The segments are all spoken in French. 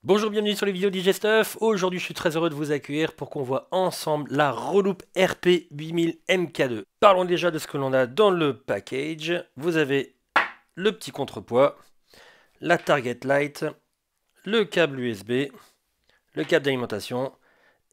Bonjour, bienvenue sur les vidéos DJStuff. Aujourd'hui, je suis très heureux de vous accueillir pour qu'on voit ensemble la Reloop RP8000 MK2. Parlons déjà de ce que l'on a dans le package. Vous avez le petit contrepoids, la target light, le câble USB, le câble d'alimentation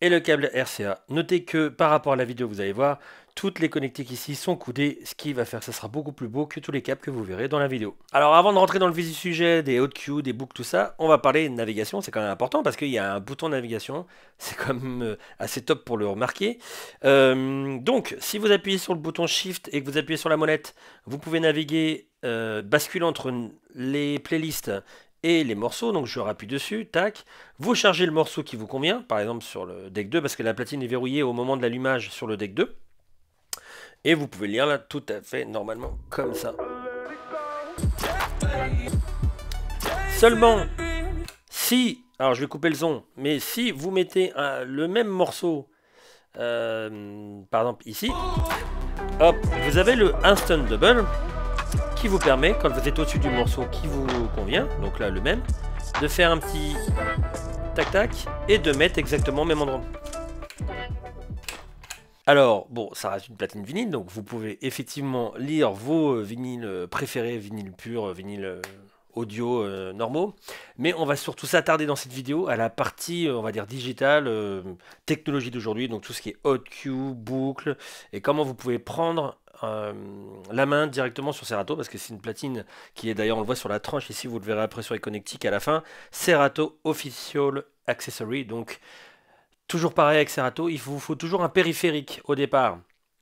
et le câble RCA. Notez que par rapport à la vidéo, vous allez voir, toutes les connectiques ici sont coudées, ce qui va faire que ça sera beaucoup plus beau que tous les câbles que vous verrez dans la vidéo. Alors avant de rentrer dans le vif du sujet, des hotkeys, des boucles, tout ça, on va parler de navigation, c'est quand même important parce qu'il y a un bouton navigation, c'est quand même assez top pour le remarquer. Donc si vous appuyez sur le bouton Shift et que vous appuyez sur la molette, vous pouvez naviguer, basculer entre les playlists et les morceaux, donc je rappuie dessus, tac, vous chargez le morceau qui vous convient, par exemple sur le deck 2, parce que la platine est verrouillée au moment de l'allumage sur le deck 2, et vous pouvez lire là tout à fait normalement comme ça. Seulement, si, alors je vais couper le son, mais si vous mettez le même morceau, par exemple ici, hop, vous avez le Instant Double, qui vous permet, quand vous êtes au-dessus du morceau qui vous convient, donc là le même, de faire un petit tac-tac et de mettre exactement au même endroit. Alors, bon, ça reste une platine vinyle, donc vous pouvez effectivement lire vos vinyles préférés, vinyle pur, vinyle audio normaux, mais on va surtout s'attarder dans cette vidéo à la partie, on va dire, digitale, technologie d'aujourd'hui, donc tout ce qui est hotkeys, boucles, et comment vous pouvez prendre la main directement sur Serato, parce que c'est une platine qui est d'ailleurs, on le voit sur la tranche ici, vous le verrez après sur les connectiques à la fin, Serato Official Accessory, donc toujours pareil avec Serato, il vous faut toujours un périphérique au départ,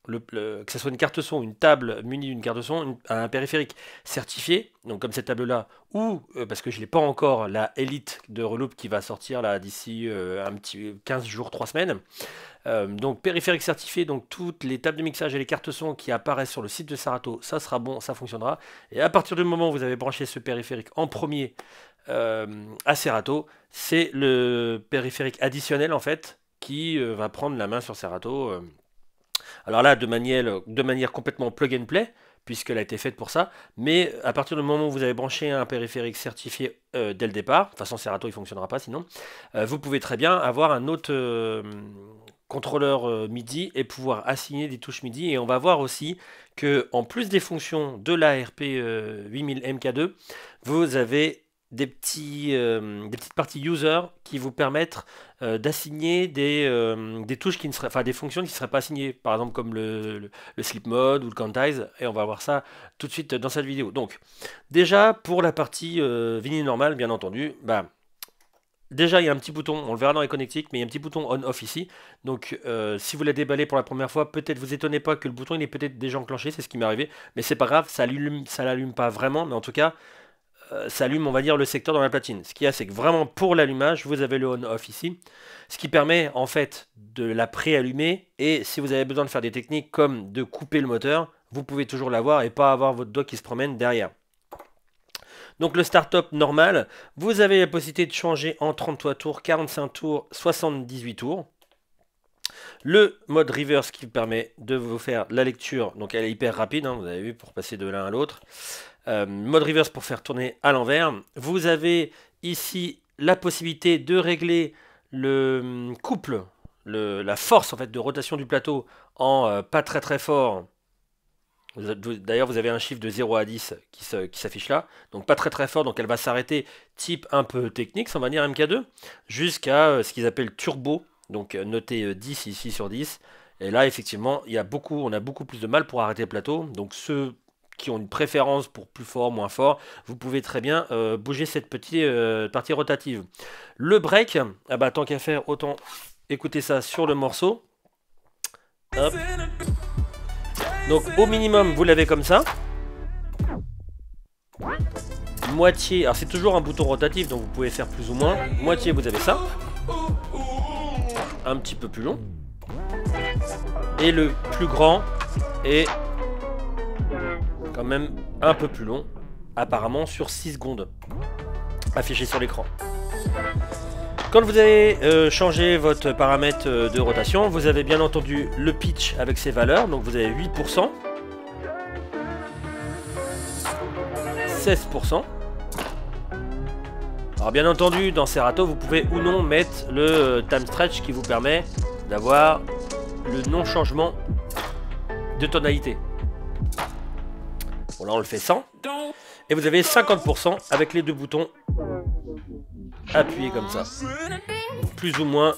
que ce soit une carte son, une table munie d'une carte son, un périphérique certifié, donc comme cette table-là, ou, parce que je n'ai pas encore, la Elite de Reloop qui va sortir là d'ici un petit 15 jours, 3 semaines. Donc périphérique certifié, donc toutes les tables de mixage et les cartes son qui apparaissent sur le site de Serato, ça sera bon, ça fonctionnera. Et à partir du moment où vous avez branché ce périphérique en premier à Serato, c'est le périphérique additionnel en fait qui va prendre la main sur Serato. Alors là, de manière complètement plug and play, puisqu'elle a été faite pour ça, mais à partir du moment où vous avez branché un périphérique certifié dès le départ, de toute façon Serato il ne fonctionnera pas sinon, vous pouvez très bien avoir un autre contrôleur MIDI et pouvoir assigner des touches MIDI. Et on va voir aussi que en plus des fonctions de la RP8000 MK2, vous avez des petites parties user qui vous permettent d'assigner des touches qui ne seraient, enfin des fonctions qui ne seraient pas assignées, par exemple comme le sleep mode ou le quantize, et on va voir ça tout de suite dans cette vidéo. Donc déjà pour la partie vinyle normale, bien entendu, bah déjà, il y a un petit bouton, on le verra dans les connectiques, mais il y a un petit bouton on-off ici. Donc, si vous la déballez pour la première fois, peut-être vous étonnez pas que le bouton il est peut-être déjà enclenché, c'est ce qui m'est arrivé. Mais c'est pas grave, ça l'allume pas vraiment, mais en tout cas, ça allume, on va dire, le secteur dans la platine. Ce qu'il y a, c'est que vraiment pour l'allumage, vous avez le on-off ici, ce qui permet en fait de la préallumer. Et si vous avez besoin de faire des techniques comme de couper le moteur, vous pouvez toujours l'avoir et pas avoir votre doigt qui se promène derrière. Donc le start-up normal, vous avez la possibilité de changer en 33 tours, 45 tours, 78 tours. Le mode reverse qui permet de vous faire la lecture, donc elle est hyper rapide, hein, vous avez vu, pour passer de l'un à l'autre. Mode reverse pour faire tourner à l'envers. Vous avez ici la possibilité de régler le couple, la force en fait de rotation du plateau en pas très fort. D'ailleurs, vous avez un chiffre de 0 à 10 qui s'affiche là. Donc pas très fort, donc elle va s'arrêter type un peu technique, sans manière MK2, jusqu'à ce qu'ils appellent turbo. Donc notez 10 ici sur 10. Et là, effectivement, on a beaucoup plus de mal pour arrêter le plateau. Donc ceux qui ont une préférence pour plus fort, moins fort, vous pouvez très bien bouger cette petite partie rotative. Le break, ah bah, tant qu'à faire, autant écouter ça sur le morceau. Hop. Donc au minimum, vous l'avez comme ça. Moitié, alors c'est toujours un bouton rotatif, donc vous pouvez faire plus ou moins. Moitié, vous avez ça. Un petit peu plus long. Et le plus grand est quand même un peu plus long. Apparemment sur 6 secondes. Affiché sur l'écran. Quand vous avez changé votre paramètre de rotation, vous avez bien entendu le pitch avec ses valeurs. Donc vous avez 8%, 16%. Alors bien entendu, dans Serato, vous pouvez ou non mettre le time stretch qui vous permet d'avoir le non-changement de tonalité. Bon là on le fait sans. Et vous avez 50% avec les deux boutons appuyés comme ça. Plus ou moins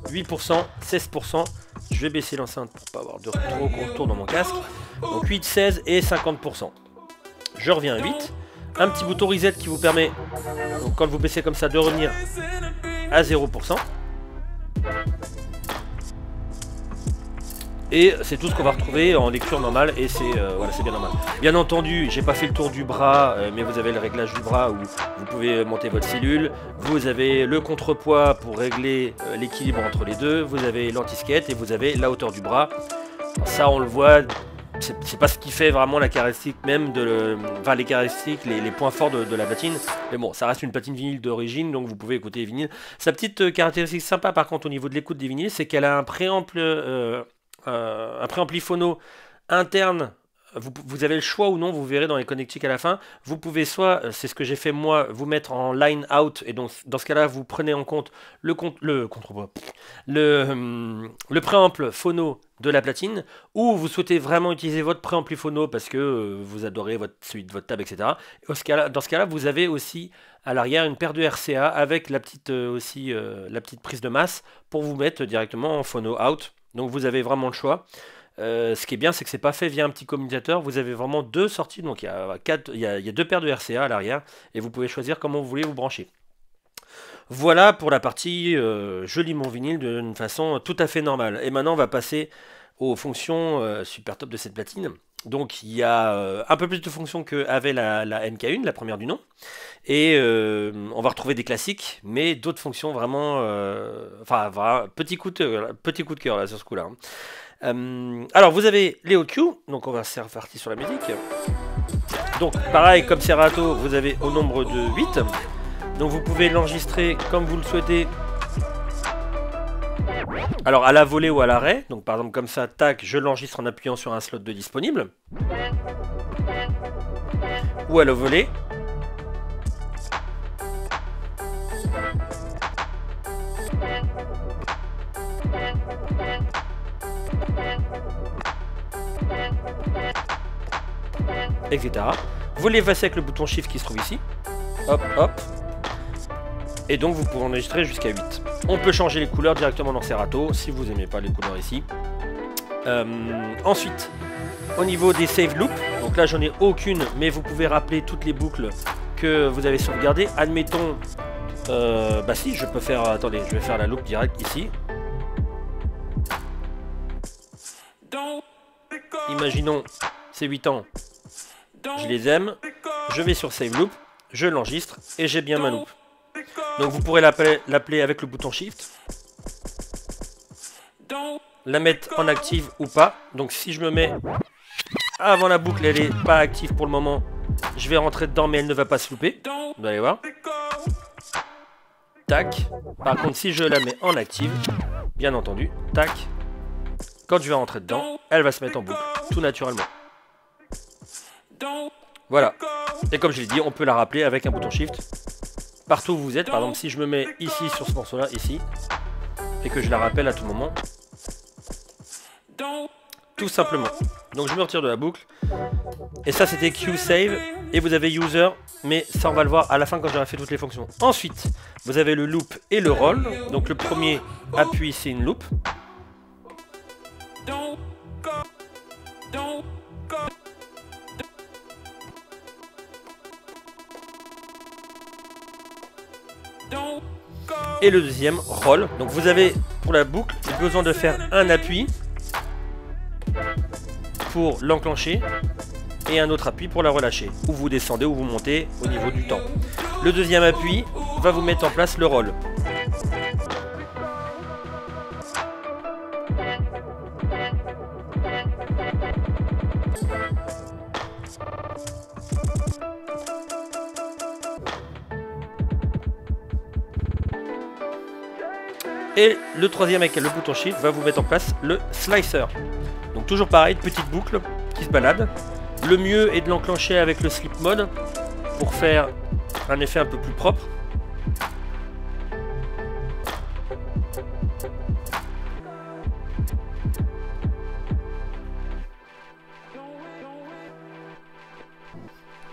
8%, 16%. Je vais baisser l'enceinte pour pas avoir de trop contour dans mon casque. Donc 8, 16 et 50%. Je reviens à 8. Un petit bouton reset qui vous permet, donc quand vous baissez comme ça, de revenir à 0%. Et c'est tout ce qu'on va retrouver en lecture normale et c'est voilà, c'est bien normal. Bien entendu, j'ai pas fait le tour du bras, mais vous avez le réglage du bras où vous pouvez monter votre cellule. Vous avez le contrepoids pour régler l'équilibre entre les deux. Vous avez l'anti-skate et vous avez la hauteur du bras. Ça, on le voit. C'est pas ce qui fait vraiment la caractéristique même de enfin les caractéristiques, les points forts de la platine. Mais bon, ça reste une platine vinyle d'origine, donc vous pouvez écouter les vinyles. Sa petite caractéristique sympa par contre au niveau de l'écoute des vinyles, c'est qu'elle a un préampli phono interne. Vous avez le choix ou non, vous verrez dans les connectiques à la fin. Vous pouvez soit, c'est ce que j'ai fait moi, vous mettre en line out, et donc dans ce cas-là, vous prenez en compte le préampli phono de la platine, ou vous souhaitez vraiment utiliser votre préampli phono parce que vous adorez celui de votre table, etc. Dans ce cas-là, vous avez aussi à l'arrière une paire de RCA avec la petite la petite prise de masse pour vous mettre directement en phono out. Donc vous avez vraiment le choix. Ce qui est bien, c'est que c'est pas fait via un petit commutateur. Vous avez vraiment deux sorties, donc il y a deux paires de RCA à l'arrière, et vous pouvez choisir comment vous voulez vous brancher. Voilà pour la partie je lis mon vinyle d'une façon tout à fait normale. Et maintenant, on va passer aux fonctions super top de cette platine. Donc il y a un peu plus de fonctions qu'avait la MK1, la première du nom. Et on va retrouver des classiques, mais d'autres fonctions vraiment... enfin, voilà, petit coup de cœur là, sur ce coup-là. Alors vous avez les OQ, donc on va se repartir sur la musique. Donc pareil comme Serato, vous avez au nombre de 8. Donc vous pouvez l'enregistrer comme vous le souhaitez. Alors à la volée ou à l'arrêt, donc par exemple comme ça, tac, je l'enregistre en appuyant sur un slot de disponible. Ou à la volée. Etc. Vous l'effacez avec le bouton Shift qui se trouve ici. Hop, hop. Et donc vous pouvez enregistrer jusqu'à 8. On peut changer les couleurs directement dans Serato, si vous n'aimez pas les couleurs ici. Ensuite, au niveau des save loops, donc là j'en ai aucune, mais vous pouvez rappeler toutes les boucles que vous avez sauvegardées. Admettons, bah si, je peux faire, attendez, je vais faire la loop direct ici. Imaginons, c'est 8 ans. Je les aime, je vais sur Save Loop, je l'enregistre et j'ai bien ma loop. Donc vous pourrez l'appeler avec le bouton Shift, la mettre en active ou pas. Donc si je me mets avant la boucle, elle n'est pas active pour le moment, je vais rentrer dedans mais elle ne va pas se louper. Vous allez voir. Tac. Par contre si je la mets en active, bien entendu, tac. Quand je vais rentrer dedans, elle va se mettre en boucle, tout naturellement. Voilà. Et comme je l'ai dit, on peut la rappeler avec un bouton Shift. Partout où vous êtes, par exemple, si je me mets ici sur ce morceau-là, ici, et que je la rappelle à tout moment. Tout simplement. Donc je me retire de la boucle. Et ça, c'était Q Save. Et vous avez User, mais ça, on va le voir à la fin quand j'aurai fait toutes les fonctions. Ensuite, vous avez le loop et le roll. Donc le premier appui, c'est une loop. Et le deuxième, roll. Donc vous avez, pour la boucle, besoin de faire un appui pour l'enclencher et un autre appui pour la relâcher. Ou vous descendez ou vous montez au niveau du temps. Le deuxième appui va vous mettre en place le roll. Et le troisième avec le bouton Shift va vous mettre en place le slicer. Donc toujours pareil, petite boucle qui se balade. Le mieux est de l'enclencher avec le sleep mode pour faire un effet un peu plus propre.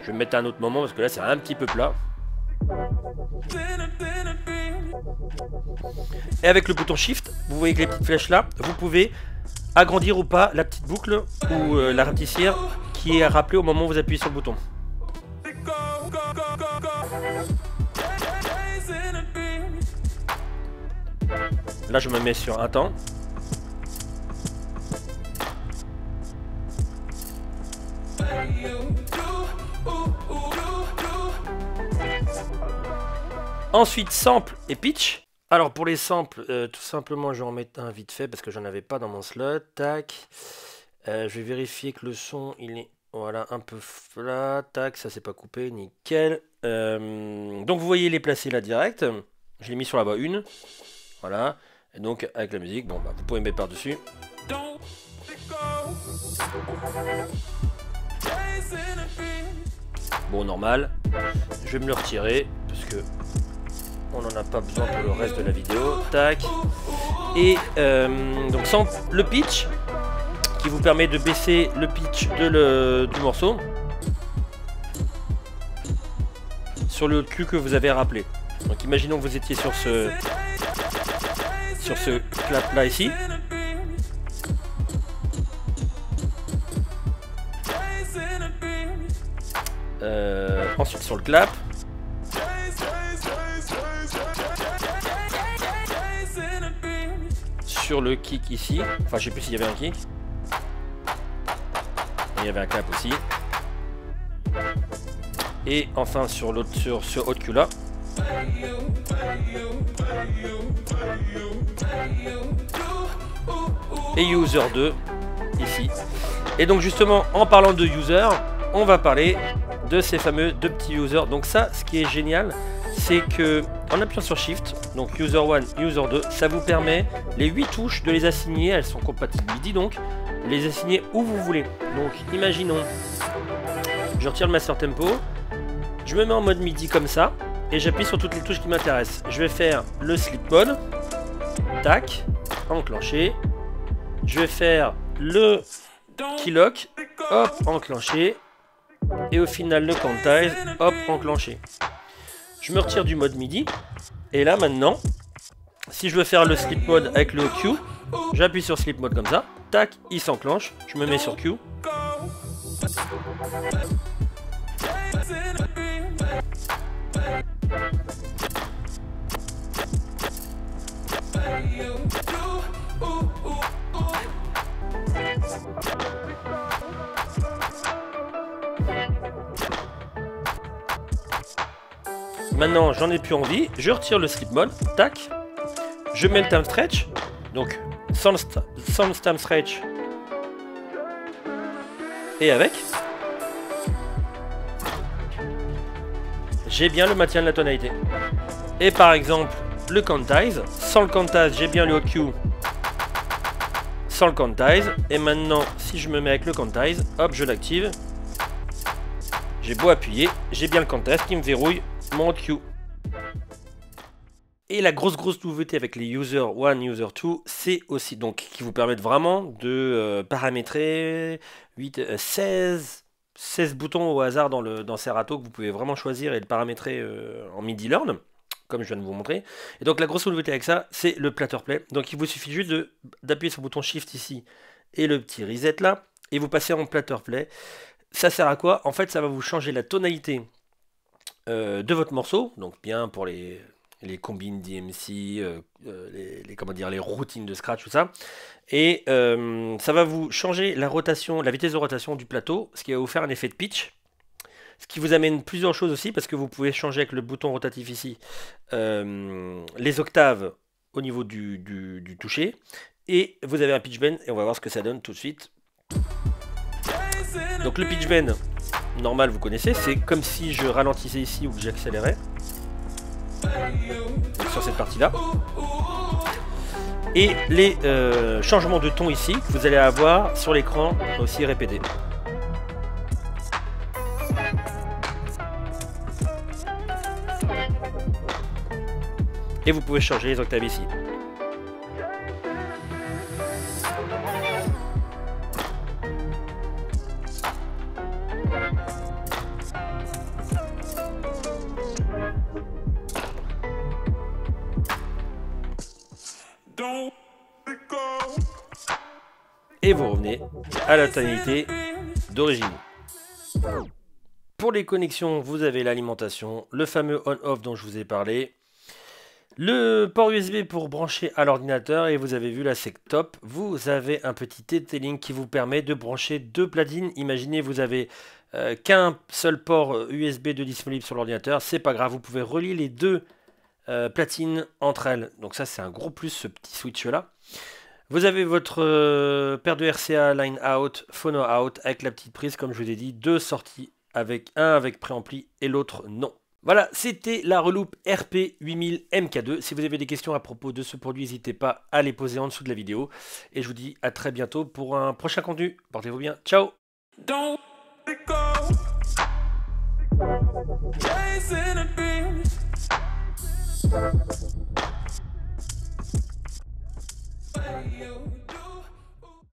Je vais me mettre à un autre moment parce que là c'est un petit peu plat. Et avec le bouton Shift, vous voyez que les petites flèches là, vous pouvez agrandir ou pas la petite boucle ou la rapetisser qui est rappelée au moment où vous appuyez sur le bouton. Là je me mets sur un temps. Ensuite sample et pitch. Alors pour les samples, tout simplement je vais en mettre un vite fait parce que j'en avais pas dans mon slot. Tac. Je vais vérifier que le son il est voilà un peu flat. Tac, ça c'est pas coupé, nickel. Donc vous voyez les placer là direct. Je l'ai mis sur la voix 1. Voilà. Et donc avec la musique, bon bah vous pouvez mettre par dessus. Bon normal. Je vais me le retirer parce que on n'en a pas besoin pour le reste de la vidéo. Tac. Et donc sans le pitch qui vous permet de baisser le pitch du morceau sur le cul que vous avez rappelé. Donc imaginons que vous étiez sur ce clap là ici. Ensuite sur le clap. Sur le kick ici. Enfin je sais plus s'il y avait un kick. Il y avait un clap aussi. Et enfin sur l'autre sur ce haut cul là. Et user 2 ici. Et donc justement en parlant de user, on va parler de ces fameux deux petits users. Donc ça, ce qui est génial, c'est que en appuyant sur Shift, donc user 1, user 2, ça vous permet les 8 touches de les assigner, elles sont compatibles MIDI donc, les assigner où vous voulez. Donc imaginons, je retire le master tempo, je me mets en mode MIDI comme ça, et j'appuie sur toutes les touches qui m'intéressent. Je vais faire le sleep mode, tac, enclenché. Je vais faire le keylock, hop, enclenché. Et au final le quantize, hop, enclenché. Je me retire du mode MIDI. Et là maintenant, si je veux faire le sleep mode avec le Q, j'appuie sur sleep mode comme ça. Tac, il s'enclenche. Je me mets sur Q. Maintenant, j'en ai plus envie. Je retire le sleep mode. Tac. Je mets le time stretch. Donc, sans time stretch. Et avec. J'ai bien le maintien de la tonalité. Et par exemple, le quantize. Sans le quantize, j'ai bien le haut Q. Sans le quantize. Et maintenant, si je me mets avec le quantize, hop, je l'active. J'ai beau appuyer, j'ai bien le quantize qui me verrouille mon Q. Et la grosse nouveauté avec les user 1, user 2, c'est aussi donc qui vous permettent vraiment de paramétrer 16 boutons au hasard dans Serato que vous pouvez vraiment choisir et le paramétrer en MIDI Learn, comme je viens de vous montrer. Et donc la grosse nouveauté avec ça, c'est le platter play. Donc il vous suffit juste d'appuyer sur le bouton Shift ici et le petit reset là, et vous passez en platter play. Ça sert à quoi? En fait, ça va vous changer la tonalité de votre morceau, donc bien pour les combines DMC, les routines de scratch, tout ça. Et ça va vous changer la vitesse de rotation du plateau, ce qui va vous faire un effet de pitch. Ce qui vous amène plusieurs choses aussi, parce que vous pouvez changer avec le bouton rotatif ici les octaves au niveau du toucher. Et vous avez un pitch bend, et on va voir ce que ça donne tout de suite. Donc le pitch bend normal, vous connaissez, c'est comme si je ralentissais ici ou que j'accélérais. Sur cette partie là. Et les changements de ton ici que vous allez avoir sur l'écran aussi répétés. Et vous pouvez changer les octaves ici. et vous revenez à la tonalité d'origine. Pour les connexions, vous avez l'alimentation, le fameux on-off dont je vous ai parlé, le port USB pour brancher à l'ordinateur et vous avez vu la c'est top. Vous avez un petit TT-Link qui vous permet de brancher deux platines. Imaginez vous avez qu'un seul port USB de disponible sur l'ordinateur, c'est pas grave, vous pouvez relier les deux platines entre elles. Donc ça c'est un gros plus, ce petit switch là. Vous avez votre paire de RCA line out, phono out avec la petite prise comme je vous ai dit, deux sorties avec un avec préampli et l'autre non. Voilà, c'était la reloupe RP8000 MK2. Si vous avez des questions à propos de ce produit, n'hésitez pas à les poser en dessous de la vidéo. Et je vous dis à très bientôt pour un prochain contenu. Portez-vous bien, ciao. Chasing a dream.